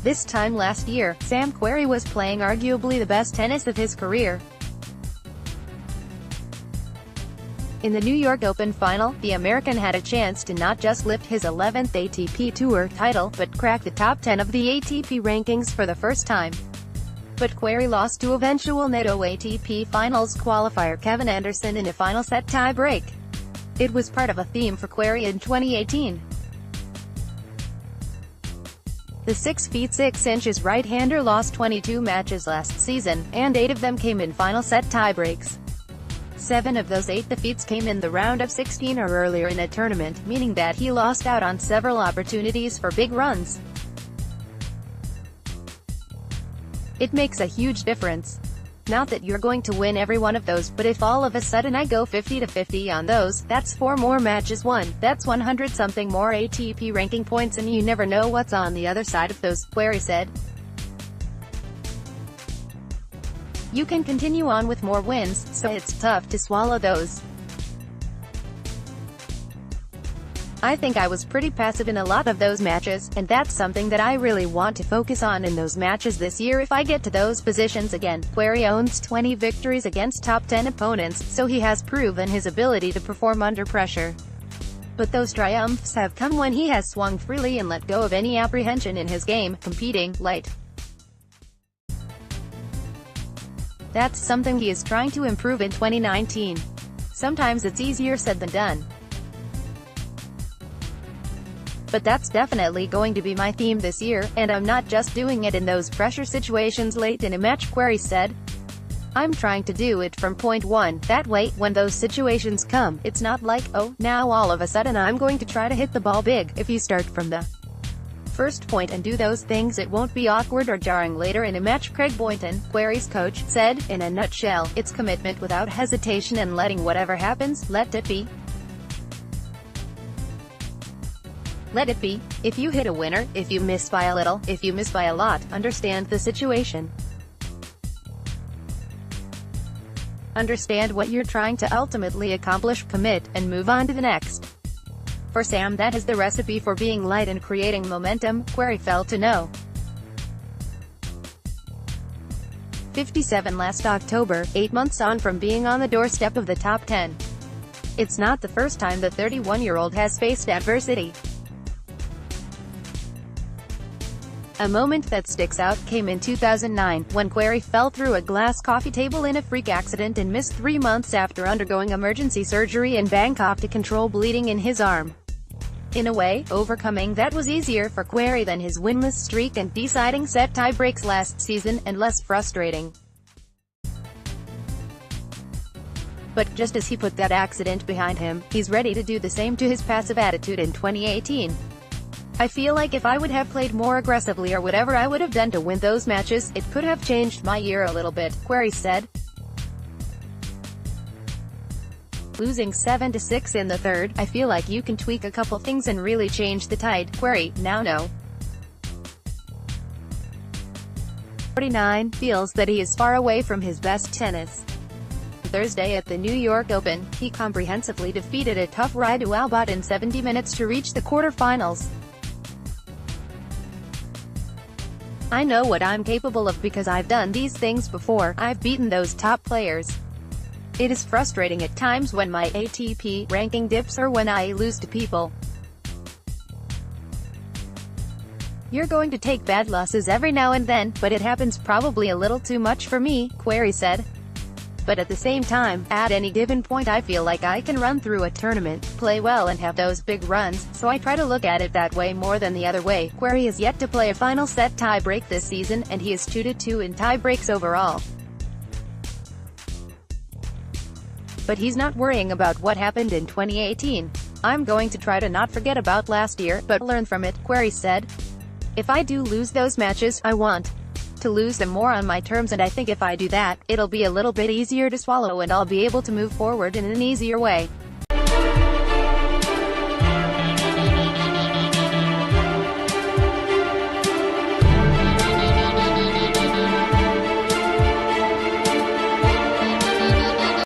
This time last year, Querrey was playing arguably the best tennis of his career. In the New York Open final, the American had a chance to not just lift his 11th ATP Tour title, but crack the top 10 of the ATP rankings for the first time. But Querrey lost to eventual Nitto ATP Finals qualifier Kevin Anderson in a final set tie-break. It was part of a theme for Querrey in 2018. The 6 feet 6 inches right-hander lost 22 matches last season, and 8 of them came in final set tie-breaks. 7 of those 8 defeats came in the round of 16 or earlier in a tournament, meaning that he lost out on several opportunities for big runs. It makes a huge difference. Not that you're going to win every one of those, but if all of a sudden I go 50-50 on those, that's 4 more matches won, that's 100-something more ATP ranking points, and you never know what's on the other side of those, Querrey said. You can continue on with more wins, so it's tough to swallow those. I think I was pretty passive in a lot of those matches, and that's something that I really want to focus on in those matches this year if I get to those positions again. Querrey owns 20 victories against top 10 opponents, so he has proven his ability to perform under pressure. But those triumphs have come when he has swung freely and let go of any apprehension in his game, competing light. That's something he is trying to improve in 2019. Sometimes it's easier said than done. But that's definitely going to be my theme this year, and I'm not just doing it in those pressure situations late in a match, Querrey said. I'm trying to do it from point 1, that way, when those situations come, it's not like, oh, now all of a sudden I'm going to try to hit the ball big. If you start from the first point and do those things, it won't be awkward or jarring later in a match. Craig Boynton, Querrey's coach, said, in a nutshell, it's commitment without hesitation and letting whatever happens, let it be. Let it be. If you hit a winner, if you miss by a little, if you miss by a lot, understand the situation. Understand what you're trying to ultimately accomplish, commit, and move on to the next. For Sam, that is the recipe for being light and creating momentum, Querrey felt to know. 57 last October, 8 months on from being on the doorstep of the top 10. It's not the first time the 31-year-old has faced adversity. A moment that sticks out came in 2009, when Querrey fell through a glass coffee table in a freak accident and missed 3 months after undergoing emergency surgery in Bangkok to control bleeding in his arm. In a way, overcoming that was easier for Querrey than his winless streak and deciding set tie-breaks last season, and less frustrating. But just as he put that accident behind him, he's ready to do the same to his passive attitude in 2018. I feel like if I would have played more aggressively or whatever I would have done to win those matches, it could have changed my year a little bit, Querrey said. Losing 7-6 in the third, I feel like you can tweak a couple things and really change the tide, Querrey, now no. 49, feels that he is far away from his best tennis. Thursday at the New York Open, he comprehensively defeated a tough Radu Albot in 70 minutes to reach the quarterfinals. I know what I'm capable of because I've done these things before, I've beaten those top players. It is frustrating at times when my ATP ranking dips or when I lose to people. You're going to take bad losses every now and then, but it happens probably a little too much for me, Querrey said. But at the same time, at any given point I feel like I can run through a tournament, play well and have those big runs, so I try to look at it that way more than the other way. Querrey is yet to play a final set tie-break this season, and he is 2-2 in tie-breaks overall. But he's not worrying about what happened in 2018. I'm going to try to not forget about last year, but learn from it, Querrey said. If I do lose those matches, I want to lose them more on my terms, and I think if I do that, it'll be a little bit easier to swallow and I'll be able to move forward in an easier way.